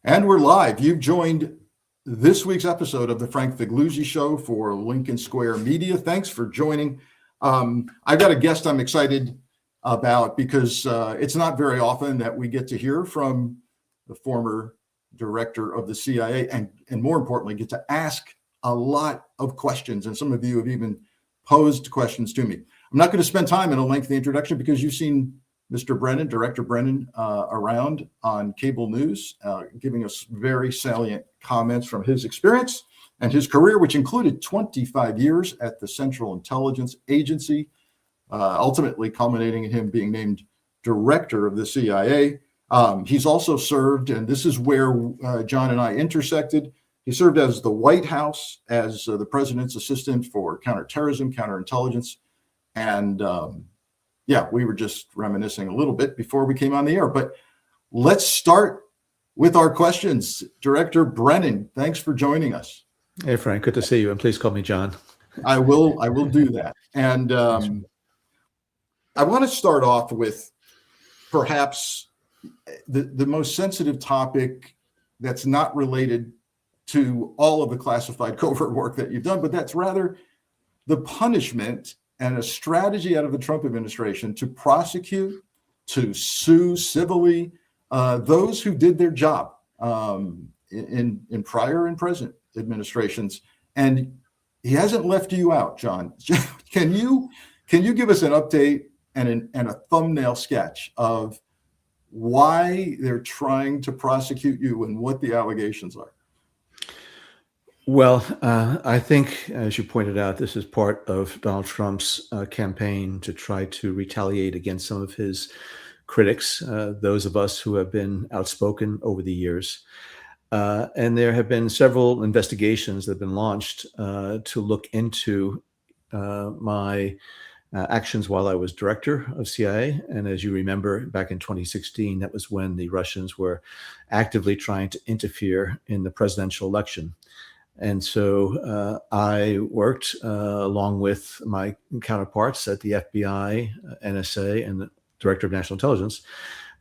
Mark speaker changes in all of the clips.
Speaker 1: And we're live. You've joined this week's episode of the Frank Figliuzzi Show for Lincoln Square Media. Thanks for joining. I've got a guest I'm excited about because it's not very often that we get to hear from the former director of the CIA and more importantly, get to ask a lot of questions. And some of you have even posed questions to me. I'm not going to spend time in a lengthy introduction because you've seen Mr. Brennan, Director Brennan, around on cable news, giving us very salient comments from his experience and his career, which included 25 years at the Central Intelligence Agency, ultimately culminating in him being named director of the CIA. He's also served, and this is where John and I intersected, he served as the White House, as the president's assistant for counterterrorism, counterintelligence, and yeah, we were just reminiscing a little bit before we came on the air, but let's start with our questions. Director Brennan, thanks for joining us.
Speaker 2: Hey, Frank, good to see you. And please call me John.
Speaker 1: I will do that. And I want to start off with perhaps the most sensitive topic that's not related to all of the classified covert work that you've done, but that's rather the punishment and a strategy out of the Trump administration to prosecute, to sue civilly those who did their job in prior and present administrations. And he hasn't left you out, John. Can you give us an update and a thumbnail sketch of why they're trying to prosecute you and what the allegations are?
Speaker 2: Well, I think, as you pointed out, this is part of Donald Trump's campaign to try to retaliate against some of his critics, those of us who have been outspoken over the years. And there have been several investigations that have been launched to look into my actions while I was director of CIA. And as you remember, back in 2016, that was when the Russians were actively trying to interfere in the presidential election. And so I worked along with my counterparts at the FBI, NSA, and the Director of National Intelligence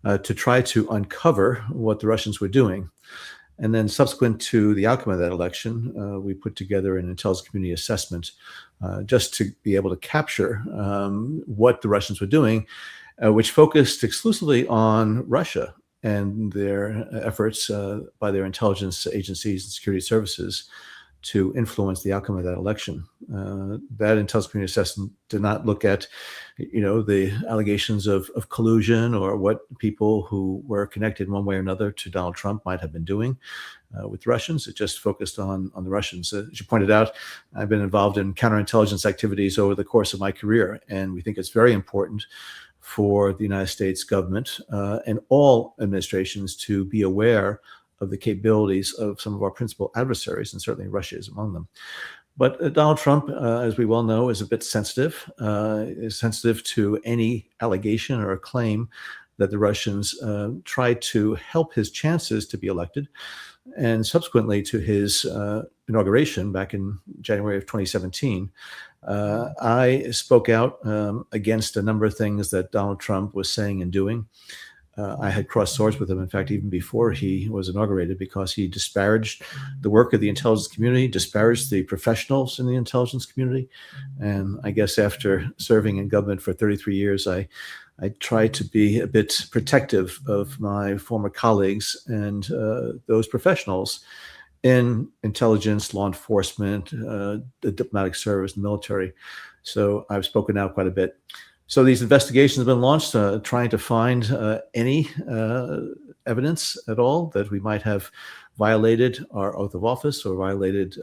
Speaker 2: to try to uncover what the Russians were doing. And then subsequent to the outcome of that election, we put together an intelligence community assessment just to be able to capture what the Russians were doing, which focused exclusively on Russia and their efforts by their intelligence agencies and security services to influence the outcome of that election. That intelligence community assessment did not look at, the allegations of collusion or what people who were connected in one way or another to Donald Trump might have been doing with Russians. It just focused on the Russians. As you pointed out, I've been involved in counterintelligence activities over the course of my career, and we think it's very important for the United States government and all administrations to be aware of the capabilities of some of our principal adversaries, and certainly Russia is among them. But Donald Trump, as we well know, is a bit sensitive, is sensitive to any allegation or a claim that the Russians tried to help his chances to be elected. And subsequently to his inauguration back in January of 2017, I spoke out against a number of things that Donald Trump was saying and doing. I had crossed swords with him, in fact, even before he was inaugurated, because he disparaged the work of the intelligence community, disparaged the professionals in the intelligence community. And I guess after serving in government for 33 years, I tried to be a bit protective of my former colleagues and those professionals in intelligence, law enforcement, the diplomatic service, the military. So I've spoken out quite a bit. So these investigations have been launched, trying to find any evidence at all that we might have violated our oath of office or violated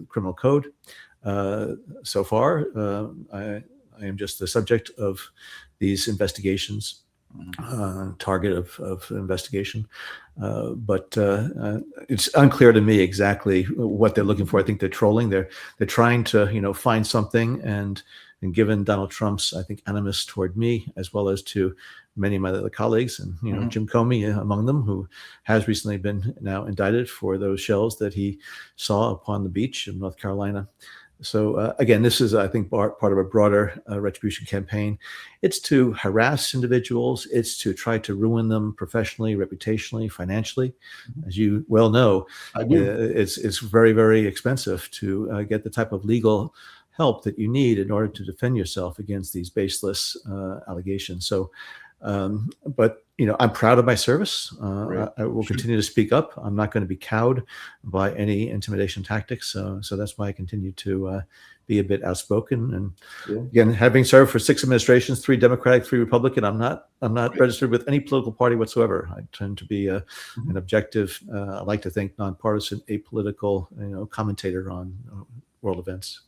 Speaker 2: criminal code. So far, I am just the subject of these investigations, target of investigation. But it's unclear to me exactly what they're looking for. I think they're trolling. They're trying to find something, and given Donald Trump's, I think, animus toward me, as well as to many of my other colleagues, and Jim Comey among them, who has recently been now indicted for those shells that he saw upon the beach in North Carolina. So again, this is, I think, part of a broader retribution campaign. It's to harass individuals. It's to try to ruin them professionally, reputationally, financially. As you well know,
Speaker 1: I do.
Speaker 2: it's very, very expensive to get the type of legal help that you need in order to defend yourself against these baseless allegations. So, but I'm proud of my service.
Speaker 1: Right.
Speaker 2: I will continue to speak up. I'm not going to be cowed by any intimidation tactics. So that's why I continue to be a bit outspoken. And again, having served for 6 administrations, 3 Democratic, 3 Republican, I'm not registered with any political party whatsoever. I tend to be an objective, I like to think, nonpartisan, apolitical, commentator on world events.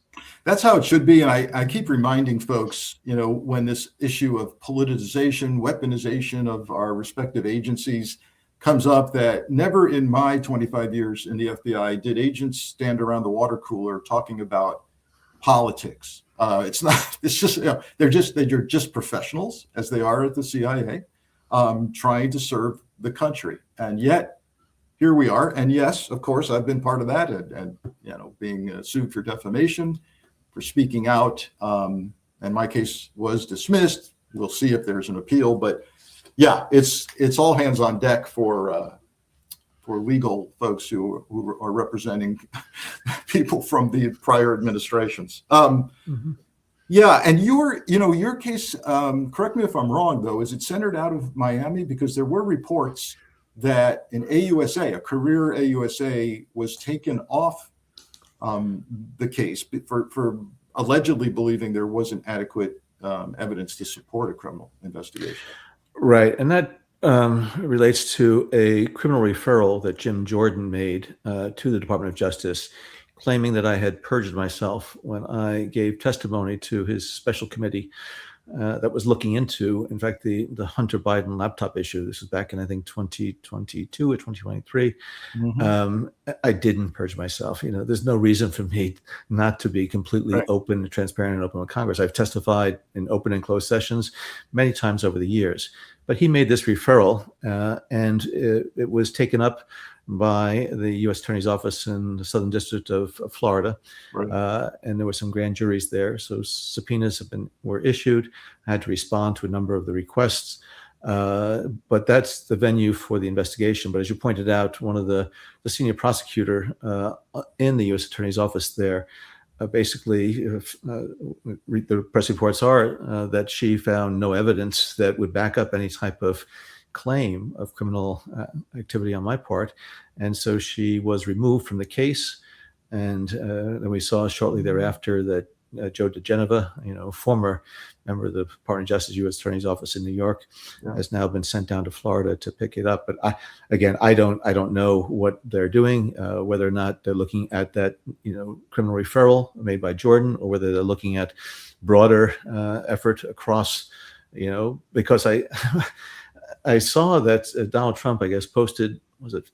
Speaker 1: That's how it should be. And I keep reminding folks, when this issue of politicization, weaponization of our respective agencies comes up, that never in my 25 years in the FBI did agents stand around the water cooler talking about politics. It's just, they're just professionals, as they are at the CIA, trying to serve the country. And yet, here we are. And yes, of course, I've been part of that, and being sued for defamation, for speaking out. And my case was dismissed. We'll see if there's an appeal. But yeah, it's all hands on deck for legal folks who are representing people from the prior administrations. Yeah, and your case, correct me if I'm wrong, though, is it centered out of Miami? Because there were reports that an AUSA, a career AUSA, was taken off the case for allegedly believing there wasn't adequate evidence to support a criminal investigation.
Speaker 2: Right, and that relates to a criminal referral that Jim Jordan made to the Department of Justice, claiming that I had perjured myself when I gave testimony to his special committee that was looking into, in fact, the Hunter Biden laptop issue. This was back in, I think, 2022 or 2023. I didn't purge myself. There's no reason for me not to be completely open, transparent, and open with Congress. I've testified in open and closed sessions many times over the years. But he made this referral, and it was taken up by the U.S. Attorney's Office in the Southern District of Florida, and there were some grand juries there. So subpoenas were issued. I had to respond to a number of the requests, but that's the venue for the investigation. But as you pointed out, one of the senior prosecutor in the U.S. Attorney's Office there, basically, the press reports are that she found no evidence that would back up any type of claim of criminal activity on my part. And so she was removed from the case. And then we saw shortly thereafter that Joe DeGeneva, former member of the Department of Justice U.S. Attorney's Office in New York, has now been sent down to Florida to pick it up. But I don't know what they're doing, whether or not they're looking at that, criminal referral made by Jordan, or whether they're looking at broader effort across, because I saw that Donald Trump, I guess, posted, was it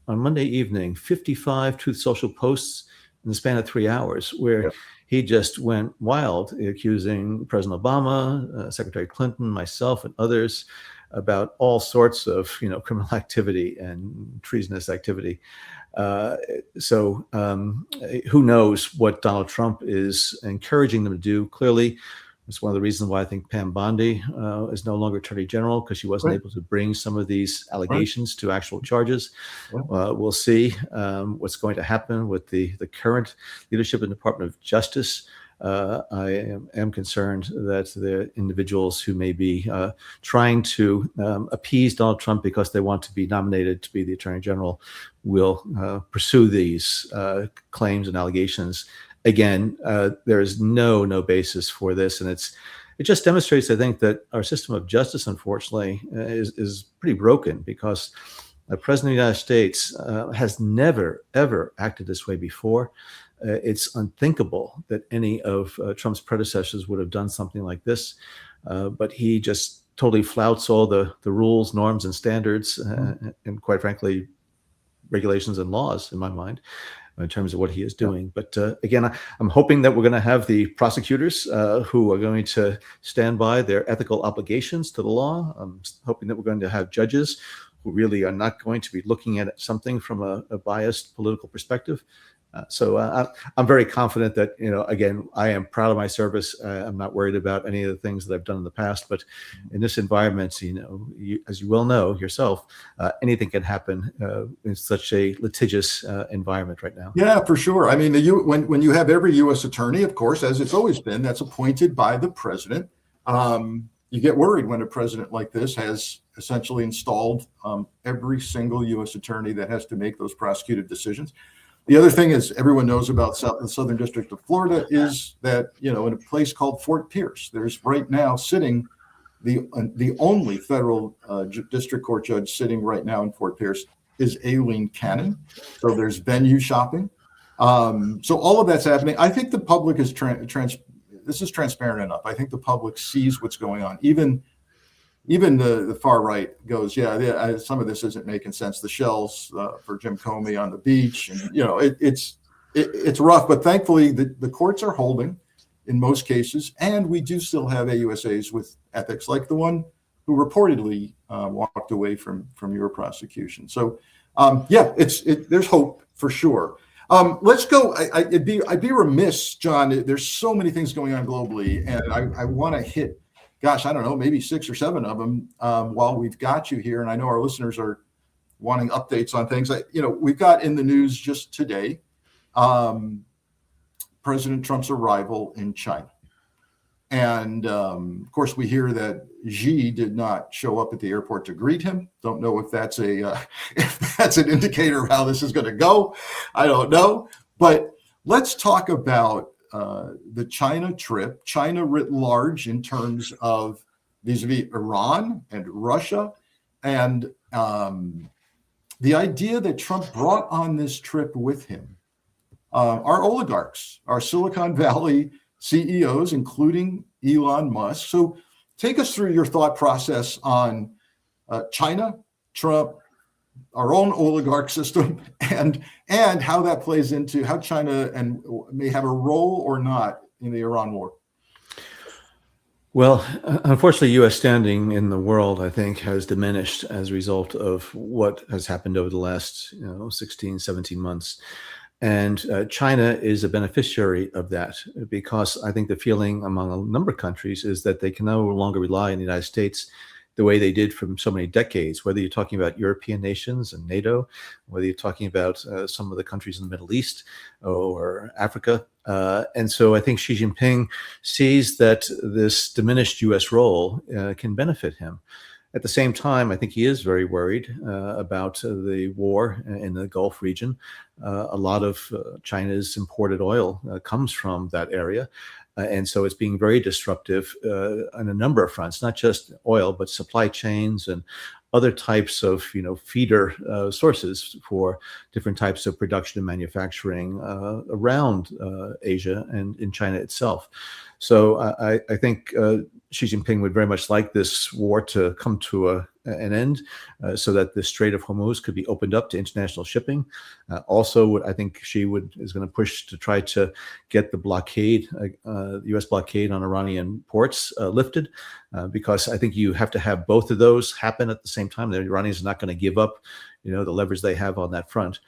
Speaker 2: on Monday evening, 55 Truth Social posts in the span of 3 hours, where he just went wild, accusing President Obama, Secretary Clinton, myself, and others about all sorts of, criminal activity and treasonous activity. So who knows what Donald Trump is encouraging them to do? Clearly, it's one of the reasons why I think Pam Bondi is no longer Attorney General, because she wasn't able to bring some of these allegations to actual charges. We'll see what's going to happen with the current leadership in the Department of Justice. I am concerned that the individuals who may be trying to appease Donald Trump because they want to be nominated to be the Attorney General will pursue these claims and allegations. Again, there is no basis for this, and it just demonstrates, I think, that our system of justice, unfortunately, is pretty broken, because the President of the United States has never, ever acted this way before. It's unthinkable that any of Trump's predecessors would have done something like this, but he just totally flouts all the rules, norms, and standards, and quite frankly, regulations and laws, in my mind, in terms of what he is doing. But again, I'm hoping that we're going to have the prosecutors who are going to stand by their ethical obligations to the law. I'm hoping that we're going to have judges who really are not going to be looking at something from a biased political perspective. I'm very confident that, again, I am proud of my service. I'm not worried about any of the things that I've done in the past, but in this environment, as you well know yourself, anything can happen in such a litigious environment right now.
Speaker 1: Yeah, for sure. I mean, when you have every U.S. attorney, of course, as it's always been, that's appointed by the president. You get worried when a president like this has essentially installed every single U.S. attorney that has to make those prosecutive decisions. The other thing is everyone knows about the Southern District of Florida is that, in a place called Fort Pierce, there's right now sitting the only federal district court judge sitting right now in Fort Pierce is Aileen Cannon. So there's venue shopping. So all of that's happening. I think the public is this is transparent enough. I think the public sees what's going on. Even the far right goes, yeah, some of this isn't making sense. The shells for Jim Comey on the beach, and it's rough. But thankfully, the courts are holding in most cases, and we do still have AUSAs with ethics, like the one who reportedly walked away from your prosecution. So, there's hope for sure. Let's go. I'd be remiss, John. There's so many things going on globally, and I want to hit. Gosh, I don't know, maybe 6 or 7 of them while we've got you here. And I know our listeners are wanting updates on things. We've got in the news just today, President Trump's arrival in China. And of course, we hear that Xi did not show up at the airport to greet him. Don't know if that's if that's an indicator of how this is going to go. I don't know. But let's talk about the China trip, China writ large in terms of vis-a-vis Iran and Russia, and the idea that Trump brought on this trip with him our oligarchs, our Silicon Valley CEOs, including Elon Musk. So take us through your thought process on China, Trump, our own oligarch system, and how that plays into how China may have a role or not in the Iran war.
Speaker 2: Well, unfortunately, U.S. standing in the world, I think, has diminished as a result of what has happened over the last 16, 17 months. And China is a beneficiary of that, because I think the feeling among a number of countries is that they can no longer rely on the United States the way they did for so many decades, whether you're talking about European nations and NATO, whether you're talking about some of the countries in the Middle East or Africa. And so I think Xi Jinping sees that this diminished U.S. role can benefit him. At the same time, I think he is very worried about the war in the Gulf region. A lot of China's imported oil comes from that area. And so it's being very disruptive on a number of fronts, not just oil, but supply chains and other types of, feeder sources for different types of production and manufacturing around Asia and in China itself. So I think Xi Jinping would very much like this war to come to an end so that the Strait of Hormuz could be opened up to international shipping. Also, I think Xi is going to push to try to get the blockade, the U.S. blockade on Iranian ports lifted, because I think you have to have both of those happen at the same time. The Iranians are not going to give up, the leverage they have on that front.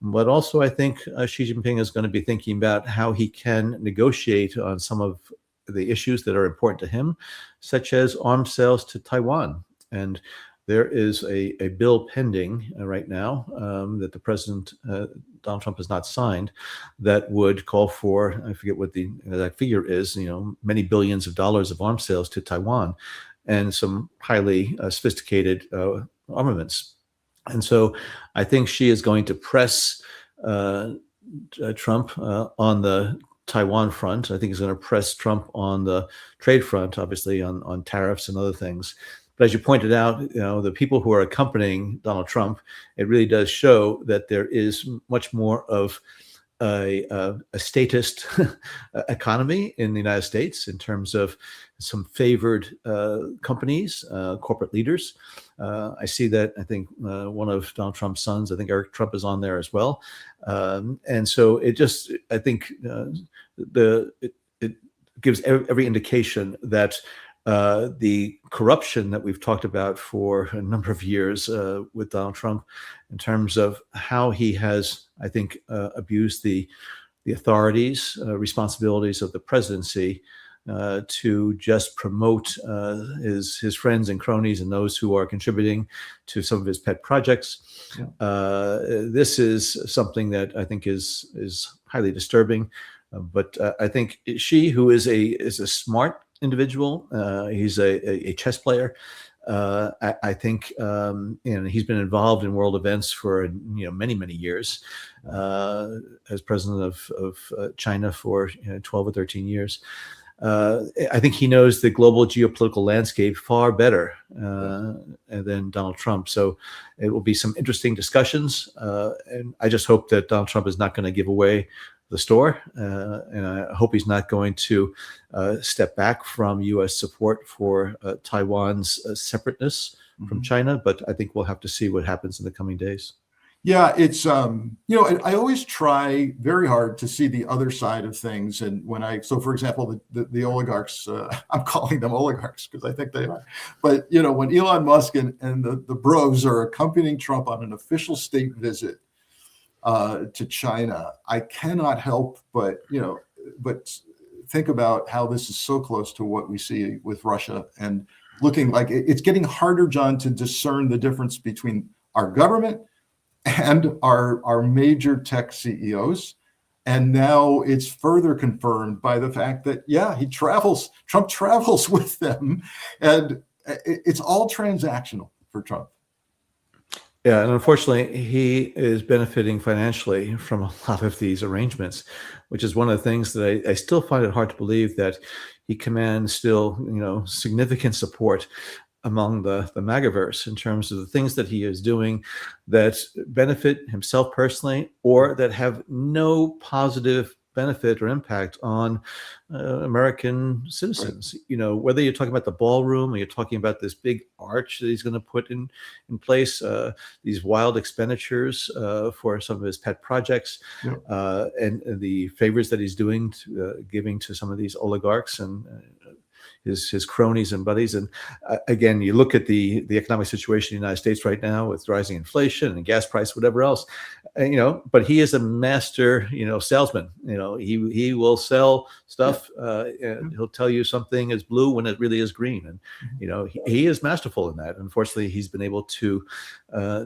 Speaker 2: But also, I think Xi Jinping is going to be thinking about how he can negotiate on some of the issues that are important to him, such as arms sales to Taiwan. And there is a bill pending right now that the president, Donald Trump, has not signed, that would call for, I forget what that figure is, many billions of dollars of arms sales to Taiwan and some highly sophisticated armaments. And so I think she is going to press Trump on the Taiwan front. I think he's going to press Trump on the trade front, obviously on tariffs and other things. But as you pointed out, the people who are accompanying Donald Trump, it really does show that there is much more of a statist economy in the United States in terms of some favored companies, corporate leaders. I see that. I think one of Donald Trump's sons, I think Eric Trump, is on there as well. And so it just, I think it gives every indication that the corruption that we've talked about for a number of years with Donald Trump, in terms of how he has, I think, abused the authorities, responsibilities of the presidency to just promote his friends and cronies and those who are contributing to some of his pet projects. This is something that I think is highly disturbing. But I think she, who is a smart individual, he's a chess player. I think he's been involved in world events for many years, as president of China for 12 or 13 years. I think he knows the global geopolitical landscape far better than Donald Trump. So it will be some interesting discussions, and I just hope that Donald Trump is not going to give away the store, and I hope he's not going to step back from U.S. support for Taiwan's separateness from China. But I think we'll have to see what happens in the coming days.
Speaker 1: Yeah, it's I always try very hard to see the other side of things, and so for example, the oligarchs, I'm calling them oligarchs because I think they are. But when Elon Musk and the bros are accompanying Trump on an official state visit to China, I cannot help but think about how this is so close to what we see with Russia, and looking like it's getting harder, John, to discern the difference between our government and our major tech CEOs. And now it's further confirmed by the fact that, Trump travels with them, and it's all transactional for Trump.
Speaker 2: Yeah, and unfortunately, he is benefiting financially from a lot of these arrangements, which is one of the things that I still find it hard to believe that he commands still, significant support among the MAGAverse in terms of the things that he is doing that benefit himself personally, or that have no positive benefit or impact on American citizens. Right. Whether you're talking about the ballroom, or you're talking about this big arch that he's going to put in place, these wild expenditures for some of his pet projects, and the favors that he's doing giving to some of these oligarchs and his cronies and buddies. And again, you look at the economic situation in the United States right now with rising inflation and gas price, whatever else, but he is a master, salesman. He will sell stuff. And he'll tell you something is blue when it really is green. And, he is masterful in that. Unfortunately, he's been able to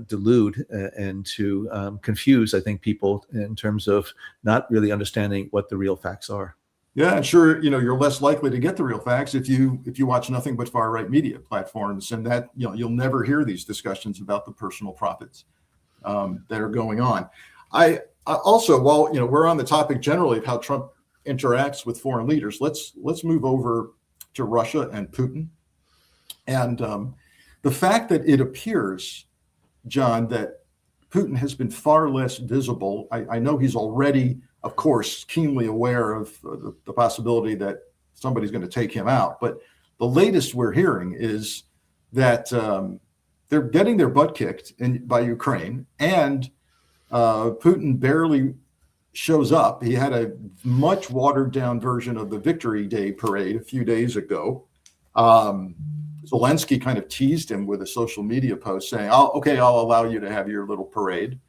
Speaker 2: delude and to confuse, I think, people in terms of not really understanding what the real facts are.
Speaker 1: Yeah, and sure, you're less likely to get the real facts if you watch nothing but far right media platforms, and that you'll never hear these discussions about the personal profits that are going on. I also, while we're on the topic generally of how Trump interacts with foreign leaders, let's move over to Russia and Putin, and the fact that it appears, John, that Putin has been far less visible. I know he's already, of course, keenly aware of the possibility that somebody's going to take him out. But the latest we're hearing is that they're getting their butt kicked by Ukraine, and Putin barely shows up. He had a much watered down version of the Victory Day parade a few days ago. Zelensky kind of teased him with a social media post saying, I'll allow you to have your little parade.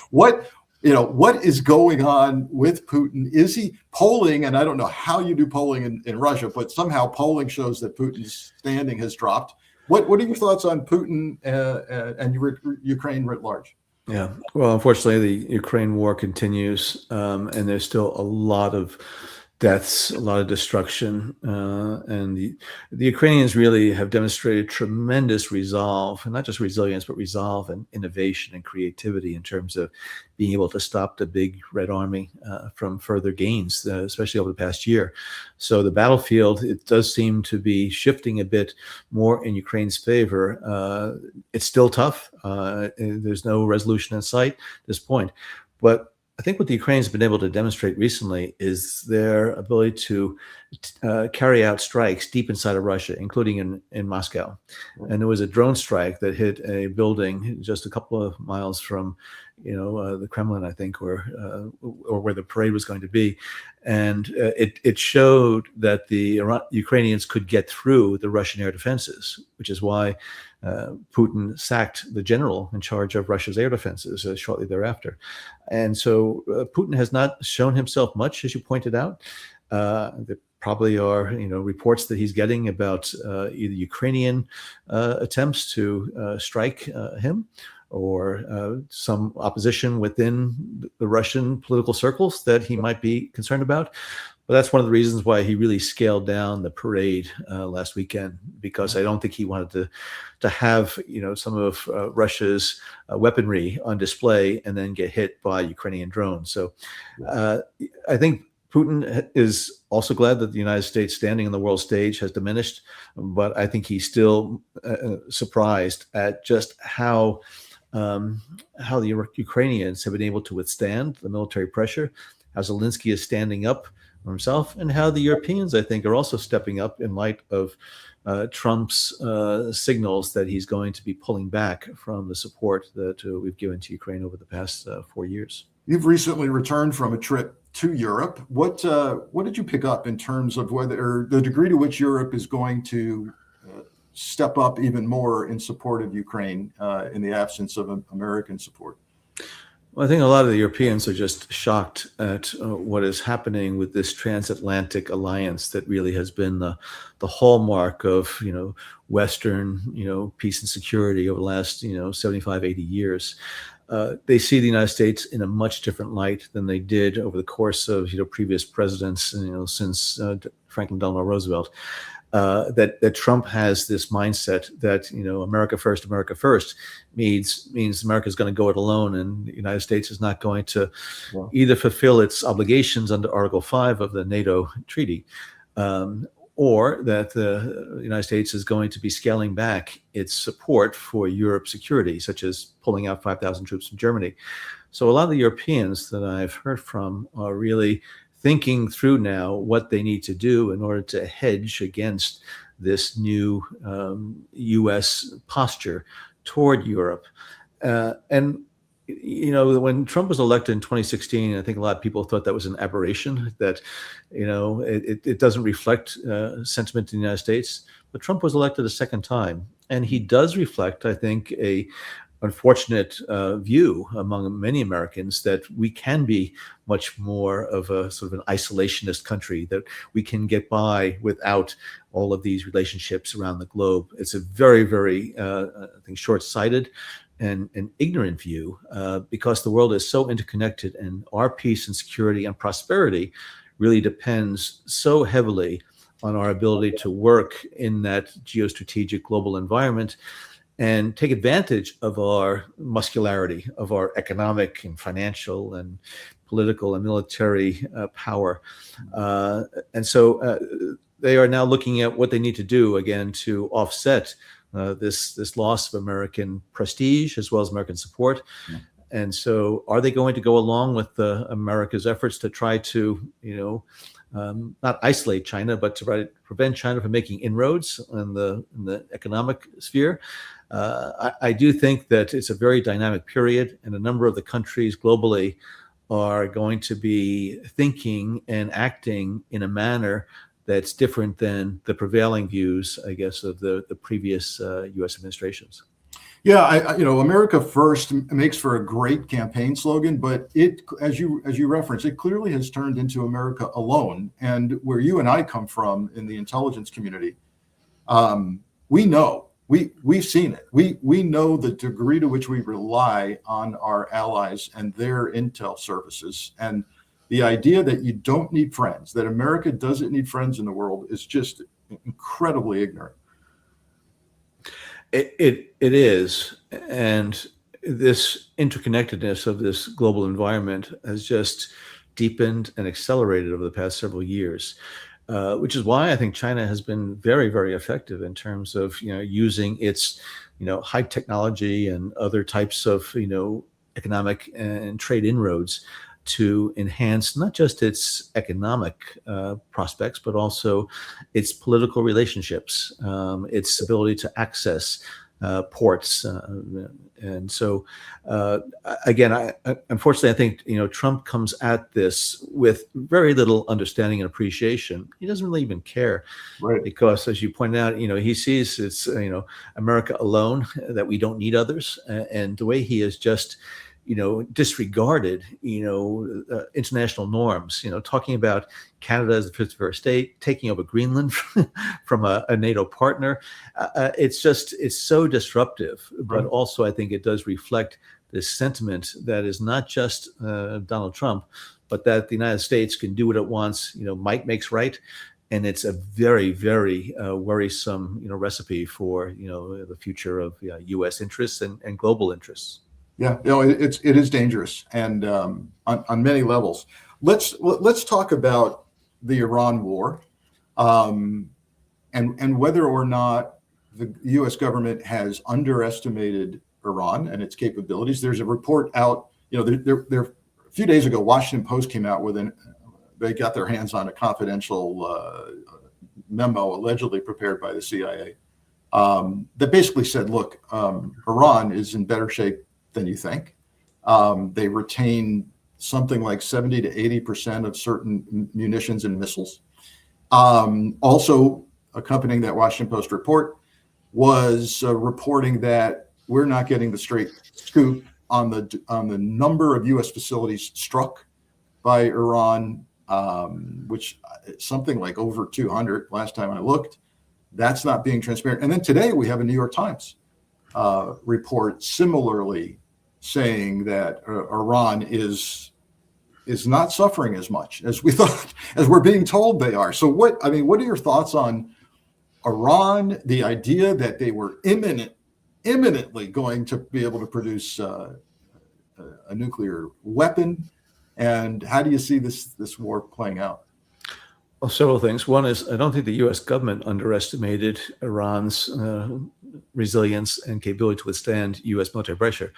Speaker 1: What is going on with Putin? Is he polling? And I don't know how you do polling in Russia, but somehow polling shows that Putin's standing has dropped. What are your thoughts on Putin and Ukraine writ large?
Speaker 2: Yeah, well, unfortunately, the Ukraine war continues, and there's still a lot of deaths, a lot of destruction, and the Ukrainians really have demonstrated tremendous resolve, and not just resilience, but resolve and innovation and creativity in terms of being able to stop the big Red Army from further gains, especially over the past year. So the battlefield, it does seem to be shifting a bit more in Ukraine's favor. It's still tough. There's no resolution in sight at this point, but I think what the Ukrainians have been able to demonstrate recently is their ability to carry out strikes deep inside of Russia, including in Moscow. And there was a drone strike that hit a building just a couple of miles from, the Kremlin, I think, or where the parade was going to be. And it showed that the Ukrainians could get through the Russian air defenses, which is why Putin sacked the general in charge of Russia's air defenses shortly thereafter. And so Putin has not shown himself much, as you pointed out. There probably are, reports that he's getting about either Ukrainian attempts to strike him, or some opposition within the Russian political circles that he might be concerned about. But that's one of the reasons why he really scaled down the parade last weekend, because I don't think he wanted to have some of Russia's weaponry on display and then get hit by Ukrainian drones. So I think Putin is also glad that the United States standing on the world stage has diminished, but I think he's still surprised at just how the Ukrainians have been able to withstand the military pressure, how Zelensky is standing up for himself, and how the Europeans, I think, are also stepping up in light of Trump's signals that he's going to be pulling back from the support that we've given to Ukraine over the past 4 years.
Speaker 1: You've recently returned from a trip to Europe. What did you pick up in terms of whether the degree to which Europe is going to step up even more in support of Ukraine in the absence of American support?
Speaker 2: Well, I think a lot of the Europeans are just shocked at what is happening with this transatlantic alliance that really has been the hallmark of Western peace and security over the last 75, 80 years. They see the United States in a much different light than they did over the course of previous presidents, since Franklin Delano Roosevelt. That Trump has this mindset that America first means America is going to go it alone, and the United States is not going to either fulfill its obligations under Article 5 of the NATO treaty, or that the United States is going to be scaling back its support for Europe's security, such as pulling out 5,000 troops from Germany. So a lot of the Europeans that I've heard from are really thinking through now what they need to do in order to hedge against this new U.S. posture toward Europe. And when Trump was elected in 2016, I think a lot of people thought that was an aberration, that it doesn't reflect sentiment in the United States. But Trump was elected a second time, and he does reflect, I think, a unfortunate view among many Americans that we can be much more of a sort of an isolationist country, that we can get by without all of these relationships around the globe. It's a very, very, I think, short-sighted and an ignorant view, because the world is so interconnected, and our peace and security and prosperity really depends so heavily on our ability to work in that geostrategic global environment and take advantage of our muscularity, of our economic and financial and political and military power. And so they are now looking at what they need to do, again, to offset this loss of American prestige as well as American support. Yeah. And so are they going to go along with America's efforts to try to, not isolate China, but to try to prevent China from making inroads in the economic sphere? I do think that it's a very dynamic period, and a number of the countries globally are going to be thinking and acting in a manner that's different than the prevailing views, I guess, of the previous U.S. administrations.
Speaker 1: Yeah, America First makes for a great campaign slogan, but it, as you referenced, it clearly has turned into America Alone. And where you and I come from in the intelligence community, we know, we've seen it. We know the degree to which we rely on our allies and their intel services. And the idea that you don't need friends, that America doesn't need friends in the world, is just incredibly ignorant.
Speaker 2: It is, and this interconnectedness of this global environment has just deepened and accelerated over the past several years, which is why I think China has been very, very effective in terms of using its high technology and other types of economic and trade inroads to enhance not just its economic prospects, but also its political relationships, its ability to access ports. And so, again, unfortunately, I think, Trump comes at this with very little understanding and appreciation. He doesn't really even care,
Speaker 1: Right.
Speaker 2: because, as you pointed out, he sees it's, America alone, that we don't need others. And the way he is just, disregarded, international norms, talking about Canada as the 51st state, taking over Greenland from a NATO partner. It's so disruptive, but
Speaker 1: Right.
Speaker 2: also I think it does reflect this sentiment that is not just Donald Trump, but that the United States can do what it wants. Might makes right. And it's a very, very worrisome, recipe for, the future of U.S. interests and global interests.
Speaker 1: Yeah, it is dangerous, and on many levels. Let's talk about the Iran war, and whether or not the U.S. government has underestimated Iran and its capabilities. There's a report out. There a few days ago, Washington Post came out with they got their hands on a confidential memo allegedly prepared by the CIA that basically said, look, Iran is in better shape than you think. They retain something like 70 to 80% of certain munitions and missiles. Also, accompanying that Washington Post report was reporting that we're not getting the straight scoop on the number of U.S. facilities struck by Iran, which is something like over 200 last time I looked. That's not being transparent. And then today we have a New York Times report similarly saying that Iran is not suffering as much as we thought, as we're being told they are. So what are your thoughts on Iran, the idea that they were imminently going to be able to produce a nuclear weapon, and how do you see this war playing out?
Speaker 2: Well, several things. One is, I don't think the U.S. government underestimated Iran's resilience and capability to withstand U.S. military pressure.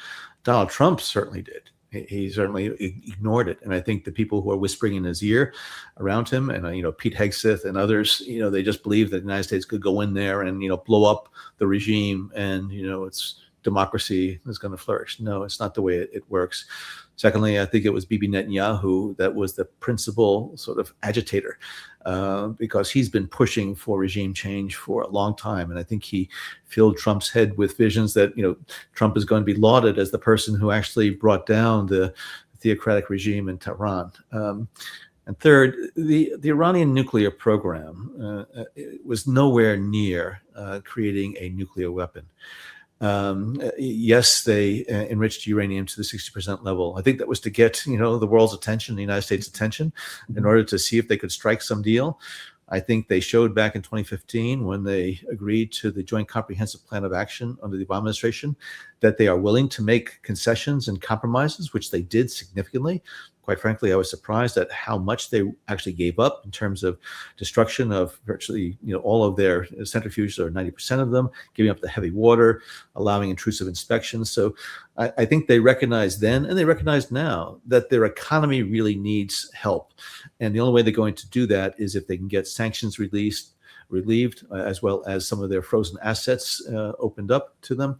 Speaker 2: Donald Trump certainly did. He certainly ignored it. And I think the people who are whispering in his ear around him, and Pete Hegseth and others, they just believe that the United States could go in there and blow up the regime, and it's democracy is going to flourish. No, it's not the way it works. Secondly, I think it was Bibi Netanyahu that was the principal sort of agitator, because he's been pushing for regime change for a long time. And I think he filled Trump's head with visions that, Trump is going to be lauded as the person who actually brought down the theocratic regime in Tehran. And third, the Iranian nuclear program was nowhere near creating a nuclear weapon. Yes, they enriched uranium to the 60% level. I think that was to get, the world's attention, the United States' attention, in order to see if they could strike some deal. I think they showed back in 2015, when they agreed to the Joint Comprehensive Plan of Action under the Obama administration, that they are willing to make concessions and compromises, which they did significantly. Quite frankly, I was surprised at how much they actually gave up in terms of destruction of virtually, all of their centrifuges, or 90% of them, giving up the heavy water, allowing intrusive inspections. So I think they recognized then, and they recognize now, that their economy really needs help. And the only way they're going to do that is if they can get sanctions relieved, as well as some of their frozen assets opened up to them.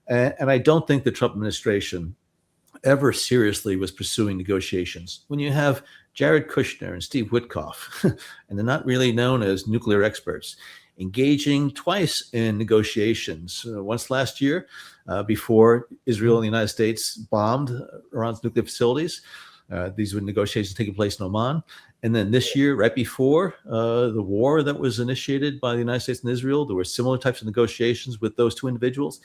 Speaker 2: And I don't think the Trump administration ever seriously was pursuing negotiations. When you have Jared Kushner and Steve Witkoff, and they're not really known as nuclear experts, engaging twice in negotiations, once last year before Israel and the United States bombed Iran's nuclear facilities. These were negotiations taking place in Oman. And then this year, right before the war that was initiated by the United States and Israel, there were similar types of negotiations with those two individuals.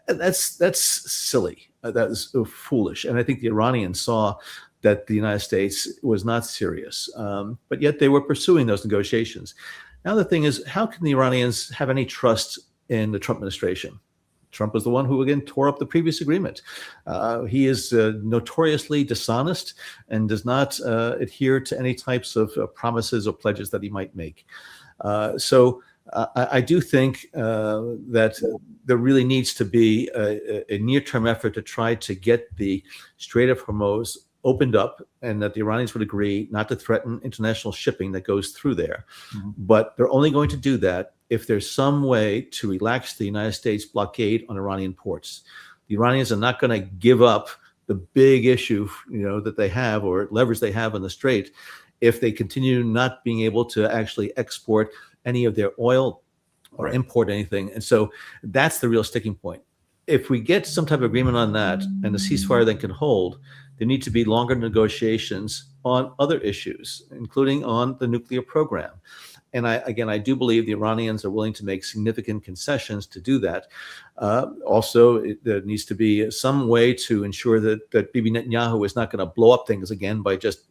Speaker 2: That's silly. That is foolish. And I think the Iranians saw that the United States was not serious, but yet they were pursuing those negotiations. Now the thing is, how can the Iranians have any trust in the Trump administration? Trump was the one who, again, tore up the previous agreement. He is notoriously dishonest and does not adhere to any types of promises or pledges that he might make. So I do think that there really needs to be a near-term effort to try to get the Strait of Hormuz opened up and that the Iranians would agree not to threaten international shipping that goes through there.
Speaker 1: Mhm.
Speaker 2: But they're only going to do that if there's some way to relax the United States blockade on Iranian ports. The Iranians are not going to give up the big issue, that they have, or leverage they have in the Strait, if they continue not being able to actually export any of their oil or import anything. And so that's the real sticking point. If we get some type of agreement on that and the ceasefire then can hold, there need to be longer negotiations on other issues, including on the nuclear program. And I do believe the Iranians are willing to make significant concessions to do that. Also, there needs to be some way to ensure that Bibi Netanyahu is not going to blow up things again by just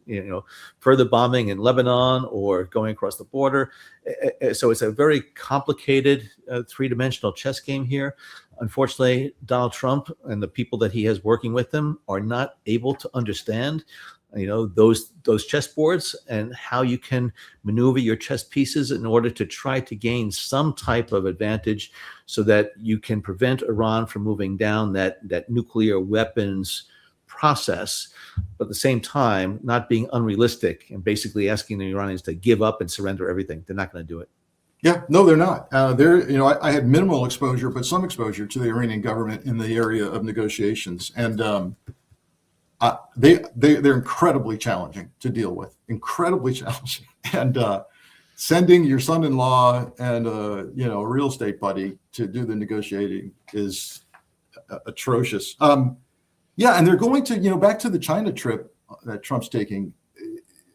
Speaker 2: further bombing in Lebanon or going across the border. So it's a very complicated three-dimensional chess game here. Unfortunately, Donald Trump and the people that he has working with him are not able to understand those chessboards and how you can maneuver your chess pieces in order to try to gain some type of advantage so that you can prevent Iran from moving down that nuclear weapons process, but at the same time not being unrealistic and basically asking the Iranians to give up and surrender everything. They're not going to do it.
Speaker 1: Yeah, no, they're not. I had minimal exposure, but some exposure to the Iranian government in the area of negotiations, and they're incredibly challenging to deal with, incredibly challenging. And sending your son-in-law and a real estate buddy to do the negotiating is atrocious. Yeah, and they're going to back to the China trip that Trump's taking.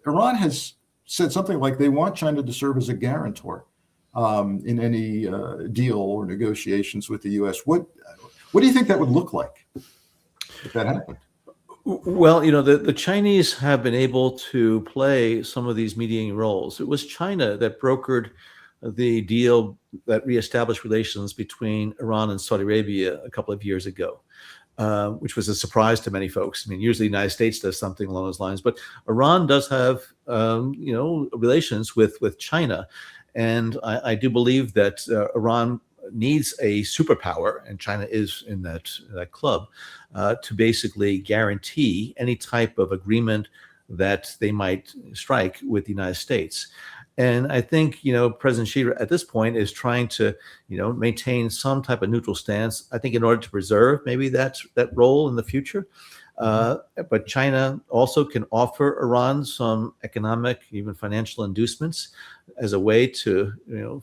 Speaker 1: Iran has said something like they want China to serve as a guarantor in any deal or negotiations with the U.S. What do you think that would look like if that happened?
Speaker 2: Well, the Chinese have been able to play some of these mediating roles. It was China that brokered the deal that reestablished relations between Iran and Saudi Arabia a couple of years ago, which was a surprise to many folks. I mean, usually the United States does something along those lines, but Iran does have, relations with China. And I do believe that Iran needs a superpower, and China is in that club, to basically guarantee any type of agreement that they might strike with the United States. And I think, President Xi at this point is trying to, maintain some type of neutral stance, I think, in order to preserve maybe that role in the future. But China also can offer Iran some economic, even financial inducements as a way to,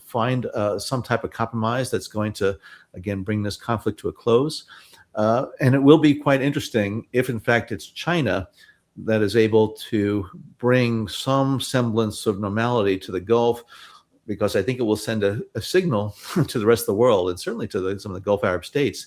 Speaker 2: find some type of compromise that's going to, again, bring this conflict to a close. And it will be quite interesting if, in fact, it's China that is able to bring some semblance of normality to the Gulf, because I think it will send a signal to the rest of the world, and certainly to some of the Gulf Arab states,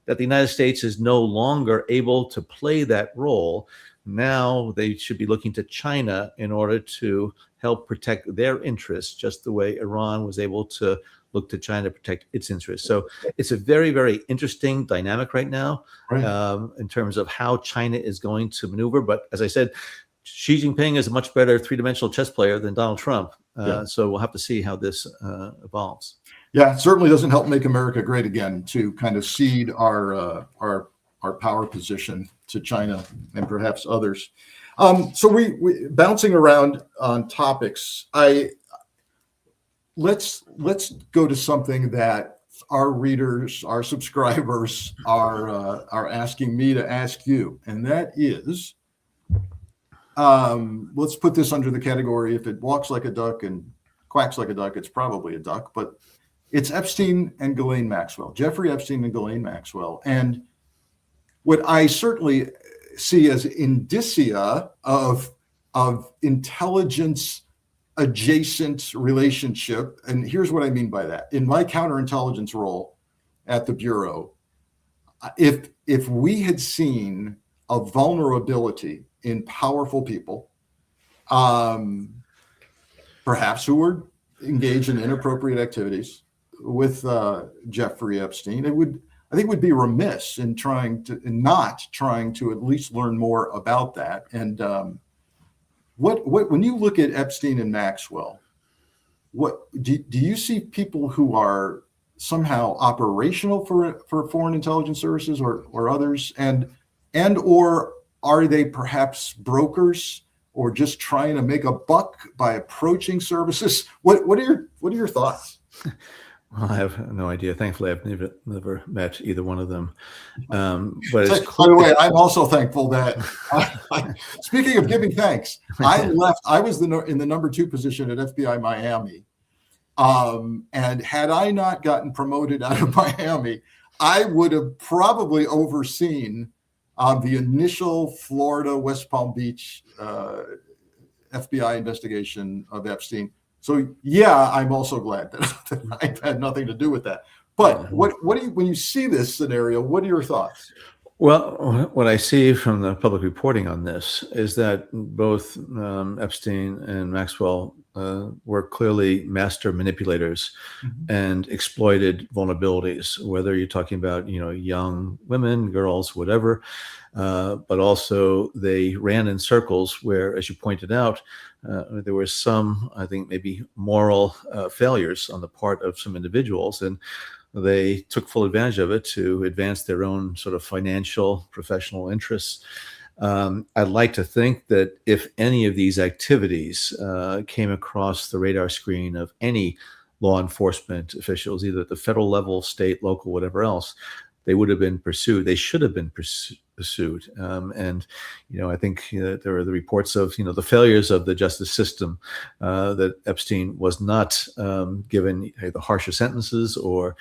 Speaker 2: that the United States is no longer able to play that role. Now they should be looking to China in order to help protect their interests, just the way Iran was able to look to China to protect its interests. So it's a very, very interesting dynamic right now, in terms of how China is going to maneuver. But as I said, Xi Jinping is a much better three-dimensional chess player than Donald Trump. So we'll have to see how this evolves. Yeah,
Speaker 1: it certainly doesn't help make America great again to kind of cede our power position to China and perhaps others. So we bouncing around on topics. Let's go to something that our readers, our subscribers are asking me to ask you, and that is, let's put this under the category: if it walks like a duck and quacks like a duck, it's probably a duck. But it's Epstein and Ghislaine Maxwell, Jeffrey Epstein and Ghislaine Maxwell, and what I certainly see as indicia of intelligence adjacent relationship. And here's what I mean by that. In my counterintelligence role at the Bureau, if we had seen a vulnerability in powerful people, perhaps who were engaged in inappropriate activities with Jeffrey Epstein, I think would be remiss in not trying to at least learn more about that. And what when you look at Epstein and Maxwell, what do you see people who are somehow operational for foreign intelligence services or others, and or are they perhaps brokers or just trying to make a buck by approaching services? What are your thoughts?
Speaker 2: Well, I have no idea. Thankfully, I've never met either one of them. But it's
Speaker 1: By the way, I'm also thankful that, speaking of giving thanks, I left. I was in the number 2 position at FBI Miami. And had I not gotten promoted out of Miami, I would have probably overseen the initial Florida, West Palm Beach FBI investigation of Epstein. So yeah, I'm also glad that I've had nothing to do with that. But what do you, when you see this scenario, what are your thoughts?
Speaker 2: Well, what I see from the public reporting on this is that both Epstein and Maxwell were clearly master manipulators and exploited vulnerabilities, whether you're talking about, young women, girls, whatever, but also they ran in circles where, as you pointed out, there were some, I think, maybe moral failures on the part of some individuals, and they took full advantage of it to advance their own sort of financial, professional interests. I'd like to think that if any of these activities came across the radar screen of any law enforcement officials, either at the federal level, state, local, whatever else, they would have been pursued. They should have been pursued. And I think there are the reports of the failures of the justice system, that Epstein was not given the harsher sentences or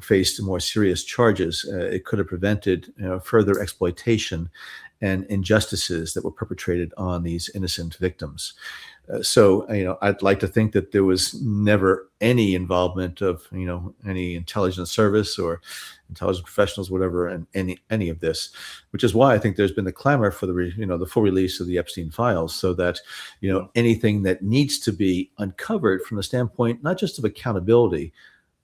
Speaker 2: faced more serious charges. It could have prevented further exploitation and injustices that were perpetrated on these innocent victims. So I'd like to think that there was never any involvement of any intelligence service or intelligence professionals, whatever, in any of this, which is why I think there's been the clamor for the full release of the Epstein files, so that anything that needs to be uncovered from the standpoint not just of accountability,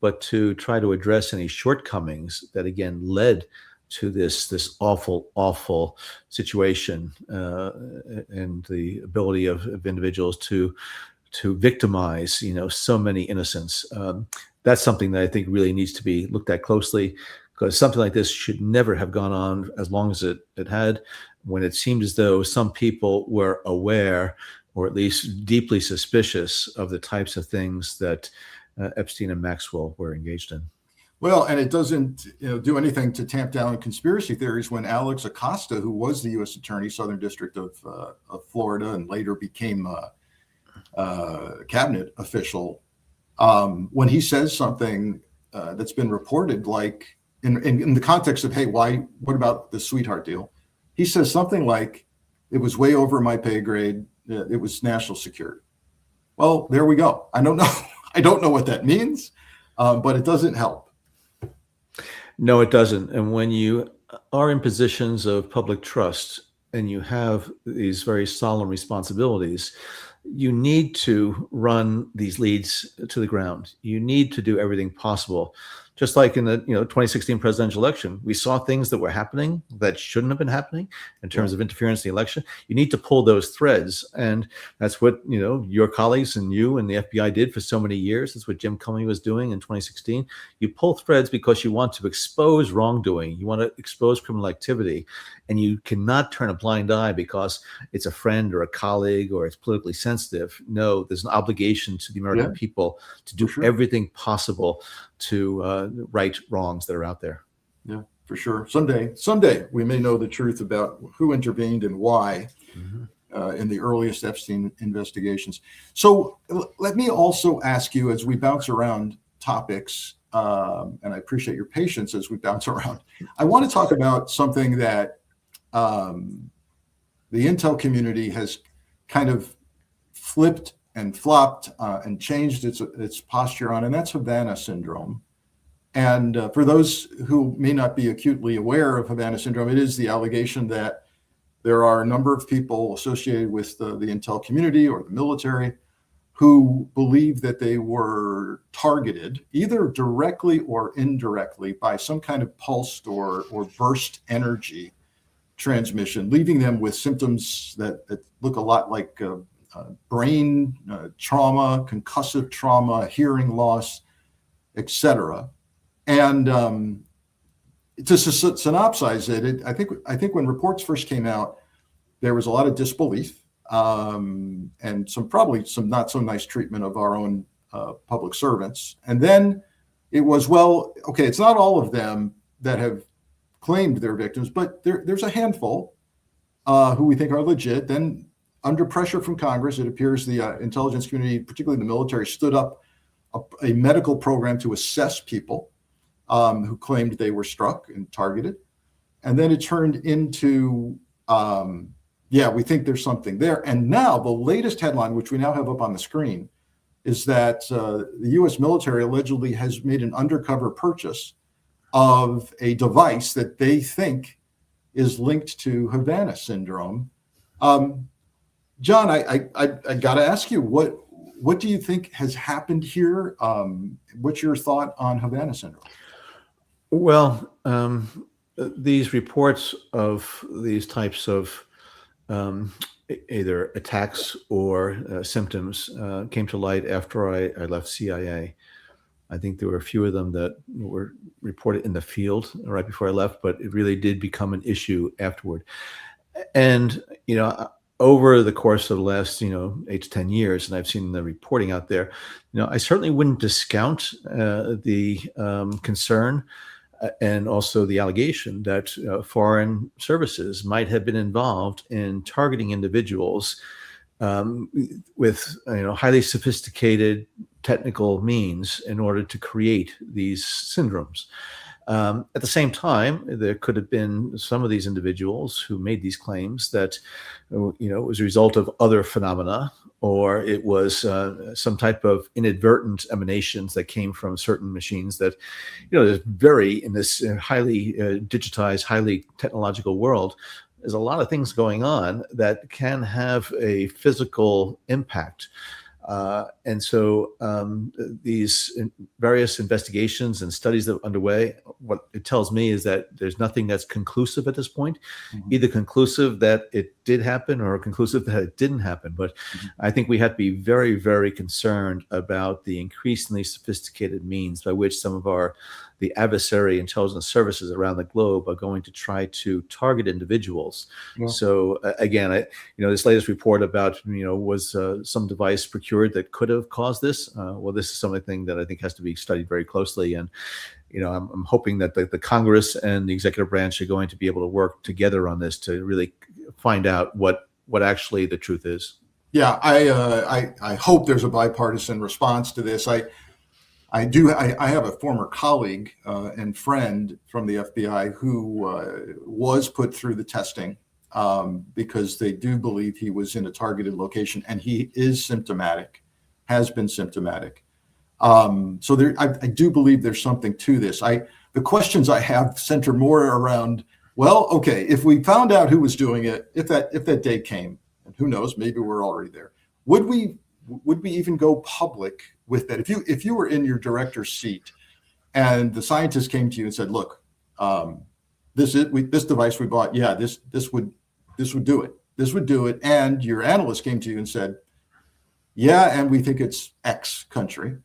Speaker 2: but to try to address any shortcomings that again led to this awful situation, and the ability of individuals to victimize so many innocents. That's something that I think really needs to be looked at closely, because something like this should never have gone on as long as it had, when it seemed as though some people were aware, or at least deeply suspicious, of the types of things that Epstein and Maxwell were engaged in.
Speaker 1: Well, and it doesn't do anything to tamp down conspiracy theories when Alex Acosta, who was the U.S. Attorney, Southern District of Florida, and later became a cabinet official, when he says something that's been reported, like in the context of, hey, what about the sweetheart deal? He says something like, it was way over my pay grade. It was national security. Well, there we go. I don't know. I don't know what that means, but it doesn't help.
Speaker 2: No, it doesn't. And when you are in positions of public trust and you have these very solemn responsibilities, you need to run these leads to the ground. You need to do everything possible. Just like in the 2016 presidential election, we saw things that were happening that shouldn't have been happening in terms of interference in the election. You need to pull those threads, and that's what your colleagues and you and the FBI did for so many years. That's what Jim Comey was doing in 2016. You pull threads because you want to expose wrongdoing. You want to expose criminal activity, and you cannot turn a blind eye because it's a friend or a colleague or it's politically sensitive. No, there's an obligation to the American people to do everything possible to right wrongs that are out there.
Speaker 1: Yeah, for sure. Someday we may know the truth about who intervened and why in the earliest Epstein investigations. So let me also ask you, as we bounce around topics, and I appreciate your patience as we bounce around, I want to talk about something that the intel community has kind of flipped and flopped and changed its posture on, and that's Havana Syndrome. And for those who may not be acutely aware of Havana Syndrome, it is the allegation that there are a number of people associated with the intel community or the military who believe that they were targeted either directly or indirectly by some kind of pulsed or burst energy transmission, leaving them with symptoms that look a lot like brain trauma, concussive trauma, hearing loss, etc. And to synopsize it, I think when reports first came out, there was a lot of disbelief, and probably some not so nice treatment of our own public servants. And then it was, well, okay, it's not all of them that have claimed they're victims, but there's a handful who we think are legit. Then, under pressure from Congress, it appears the intelligence community, particularly the military, stood up a medical program to assess people who claimed they were struck and targeted. And then it turned into, we think there's something there. And now the latest headline, which we now have up on the screen, is that the U.S. military allegedly has made an undercover purchase of a device that they think is linked to Havana Syndrome. John, I got to ask you, what do you think has happened here? What's your thought on Havana Syndrome?
Speaker 2: Well, these reports of these types of either attacks or symptoms came to light after I left CIA. I think there were a few of them that were reported in the field right before I left, but it really did become an issue afterward. And, over the course of the last, 8 to 10 years, and I've seen the reporting out there, I certainly wouldn't discount the concern and also the allegation that foreign services might have been involved in targeting individuals with highly sophisticated technical means in order to create these syndromes. At the same time, there could have been some of these individuals who made these claims that, it was a result of other phenomena, or it was some type of inadvertent emanations that came from certain machines that, there's in this highly digitized, highly technological world, there's a lot of things going on that can have a physical impact. And so these various investigations and studies that are underway, what it tells me is that there's nothing that's conclusive at this point, either conclusive that it did happen or conclusive that it didn't happen. But I think we have to be very, very concerned about the increasingly sophisticated means by which some of the adversary intelligence services around the globe are going to try to target individuals. Yeah. So again, this latest report about, was some device procured that could have caused this? Well, this is something that I think has to be studied very closely. And, I'm hoping that the Congress and the executive branch are going to be able to work together on this to really find out what actually the truth is.
Speaker 1: Yeah, I hope there's a bipartisan response to this. I have a former colleague and friend from the FBI who was put through the testing because they do believe he was in a targeted location, and he is symptomatic, has been symptomatic. So I do believe there's something to this. The questions I have center more around, well, okay, if we found out who was doing it, if that day came, and who knows, maybe we're already there, would we even go public with that? If you were in your director's seat and the scientist came to you and said, look, this device we bought, this would do it. This would do it. And your analyst came to you and said, and we think it's X country.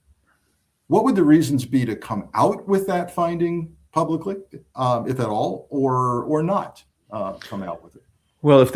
Speaker 1: What would the reasons be to come out with that finding publicly, if at all, or not come out with it?
Speaker 2: Well, if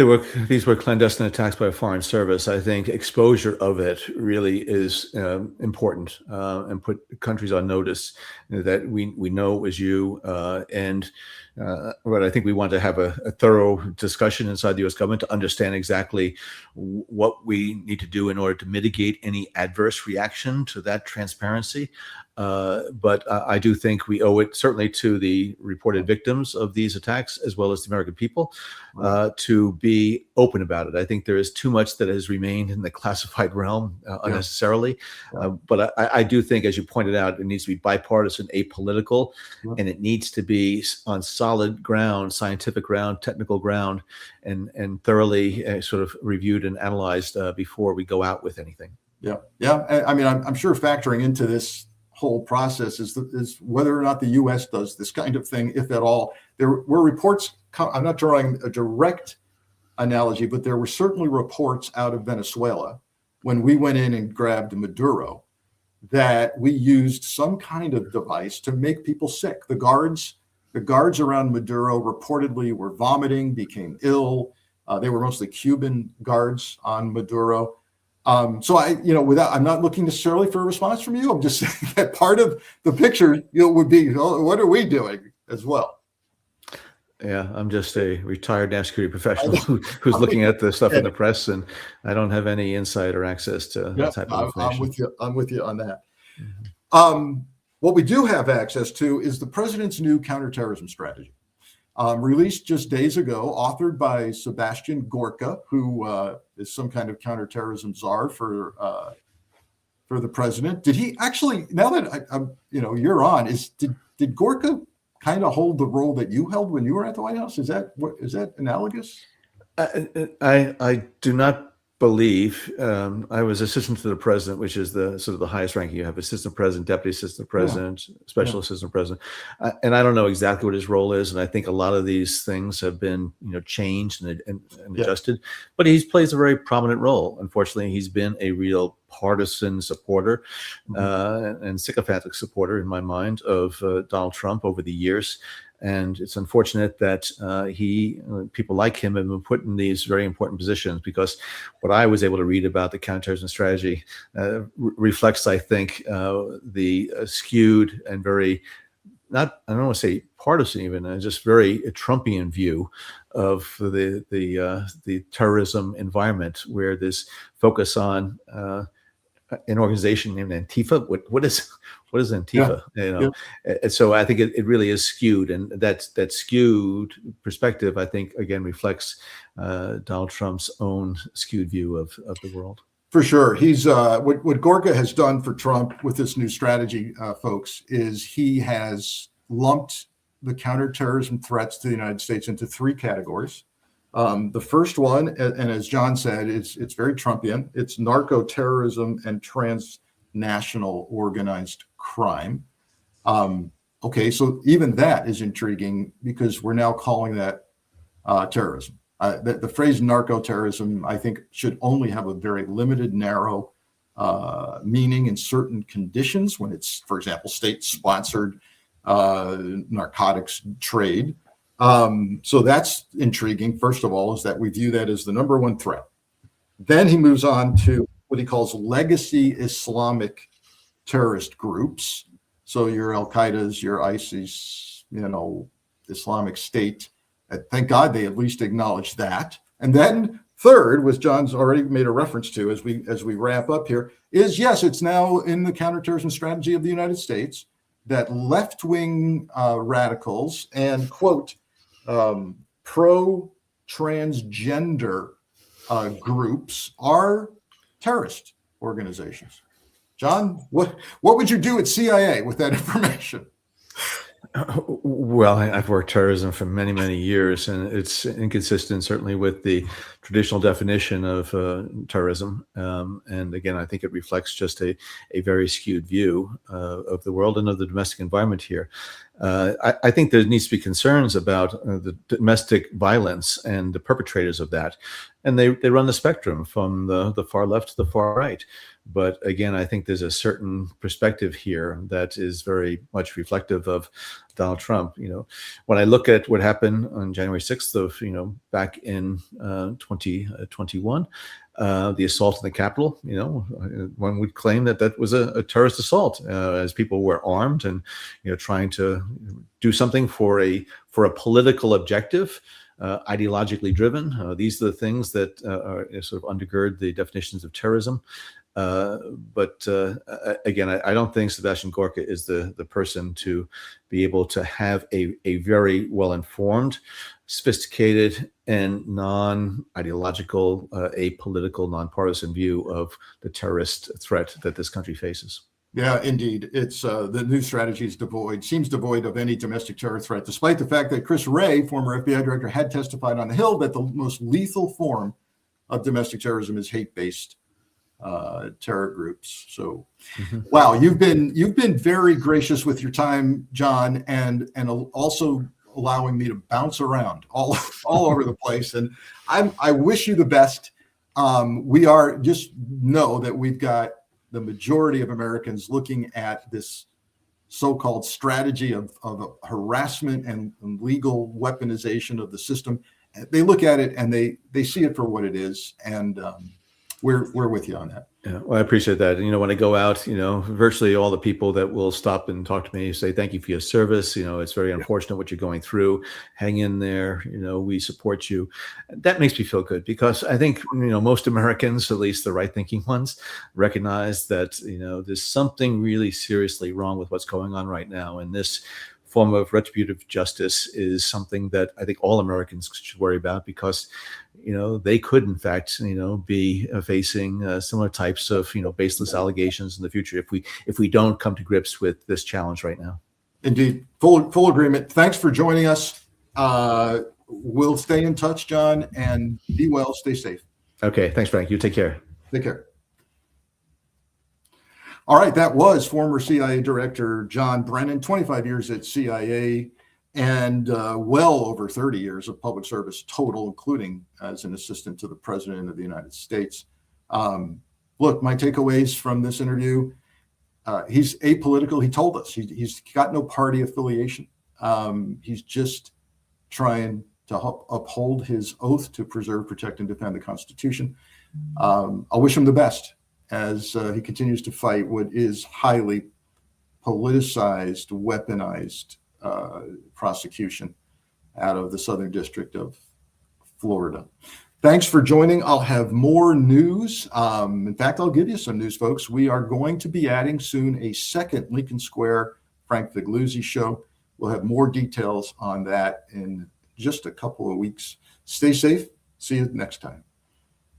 Speaker 2: these were clandestine attacks by a foreign service, I think exposure of it really is important and put countries on notice that we know it was you. But I think we want to have a thorough discussion inside the U.S. government to understand exactly what we need to do in order to mitigate any adverse reaction to that transparency. But I do think we owe it certainly to the reported victims of these attacks, as well as the American people, to be open about it. I think there is too much that has remained in the classified realm unnecessarily. But I do think, as you pointed out, it needs to be bipartisan, apolitical, and it needs to be on solid ground, scientific ground, technical ground, and thoroughly sort of reviewed and analyzed before we go out with anything.
Speaker 1: Yeah. I mean, I'm sure factoring into this whole process is whether or not the U.S. does this kind of thing, if at all. There were reports, I'm not drawing a direct analogy, but there were certainly reports out of Venezuela when we went in and grabbed Maduro that we used some kind of device to make people sick. The guards The guards around Maduro reportedly were vomiting, became ill. They were mostly Cuban guards on Maduro. So I'm not looking necessarily for a response from you. I'm just saying that part of the picture, would be, what are we doing as well?
Speaker 2: Yeah, I'm just a retired national security professional who's looking at the stuff in the press, and I don't have any insight or access to that type of information.
Speaker 1: I'm with you on that.
Speaker 2: Mm-hmm.
Speaker 1: What we do have access to is the president's new counterterrorism strategy, released just days ago, authored by Sebastian Gorka, who is some kind of counterterrorism czar for the president. Did he actually? Now that you're on, did Gorka kind of hold the role that you held when you were at the White House? Is that analogous?
Speaker 2: I do not believe. I was assistant to the president, which is the sort of the highest ranking. You have assistant president, deputy assistant president, special assistant president, and I don't know exactly what his role is. And I think a lot of these things have been changed and adjusted. But he plays a very prominent role. Unfortunately, he's been a real partisan supporter and sycophantic supporter, in my mind, of Donald Trump over the years. And it's unfortunate that people like him have been put in these very important positions, because what I was able to read about the counterterrorism strategy reflects, I think, the skewed and very, I don't want to say partisan even, just very Trumpian view of the terrorism environment, where this focus on an organization named Antifa. What is Antifa? And so I think it really is skewed, and that skewed perspective, I think, again reflects Donald Trump's own skewed view of the world.
Speaker 1: For sure, he's what Gorka has done for Trump with this new strategy, folks, is he has lumped the counterterrorism threats to the United States into three categories. The first one, and as John said, it's very Trumpian. It's narco-terrorism and transnational organized crime. Okay, so even that is intriguing, because we're now calling that terrorism. The phrase narco-terrorism, I think, should only have a very limited, narrow meaning in certain conditions, when it's, for example, state-sponsored narcotics trade. So that's intriguing. First of all, is that we view that as the number one threat. Then he moves on to what he calls legacy Islamic terrorist groups. So your Al-Qaeda's, your ISIS, Islamic State. Thank God they at least acknowledge that. And then third, which John's already made a reference to as we wrap up here, is yes, it's now in the counterterrorism strategy of the United States that left-wing radicals and, quote, pro-transgender groups are terrorist organizations. John, what would you do at CIA with that information?
Speaker 2: Well, I've worked terrorism for many, many years, and it's inconsistent, certainly, with the traditional definition of terrorism. And again, I think it reflects just a very skewed view of the world and of the domestic environment here. I think there needs to be concerns about the domestic violence and the perpetrators of that. And they run the spectrum from the far left to the far right. But again, I think there's a certain perspective here that is very much reflective of Donald Trump. When I look at what happened on January 6th of, back in 2021, the assault on the Capitol, one would claim that was a terrorist assault, as people were armed and, trying to do something for a political objective. Ideologically driven. These are the things that sort of undergird the definitions of terrorism. But again, I don't think Sebastian Gorka is the person to be able to have a very well-informed, sophisticated, and non-ideological, apolitical, nonpartisan view of the terrorist threat that this country faces.
Speaker 1: Yeah, indeed. It's the new strategy seems devoid of any domestic terror threat, despite the fact that Chris Wray, former FBI director, had testified on the Hill that the most lethal form of domestic terrorism is hate-based terror groups. So, wow, you've been very gracious with your time, John, and also allowing me to bounce around all over the place. And I wish you the best. Just know that we've got the majority of Americans looking at this so-called strategy of harassment and legal weaponization of the system. They look at it and they see it for what it is, and we're with you on that.
Speaker 2: Yeah, well, I appreciate that. And, when I go out, virtually all the people that will stop and talk to me say, thank you for your service. It's very unfortunate what you're going through. Hang in there. We support you. That makes me feel good, because I think, most Americans, at least the right thinking ones, recognize that, there's something really seriously wrong with what's going on right now. And this form of retributive justice is something that I think all Americans should worry about, because they could, in fact, be facing similar types of, baseless allegations in the future if we don't come to grips with this challenge right now.
Speaker 1: Indeed, full agreement. Thanks for joining us. We'll stay in touch, John, and be well. Stay safe.
Speaker 2: Okay, thanks, Frank. You take care.
Speaker 1: Take care. All right, that was former CIA Director John Brennan, 25 years at CIA. And well over 30 years of public service total, including as an assistant to the President of the United States. Look, my takeaways from this interview, he's apolitical. He told us he's got no party affiliation. He's just trying to uphold his oath to preserve, protect, and defend the Constitution. I wish him the best as he continues to fight what is highly politicized, weaponized prosecution out of the Southern District of Florida. Thanks for joining. I'll have more news. In fact, I'll give you some news, folks. We are going to be adding soon a second Lincoln Square Frank Figliuzzi show. We'll have more details on that in just a couple of weeks. Stay safe. See you next time.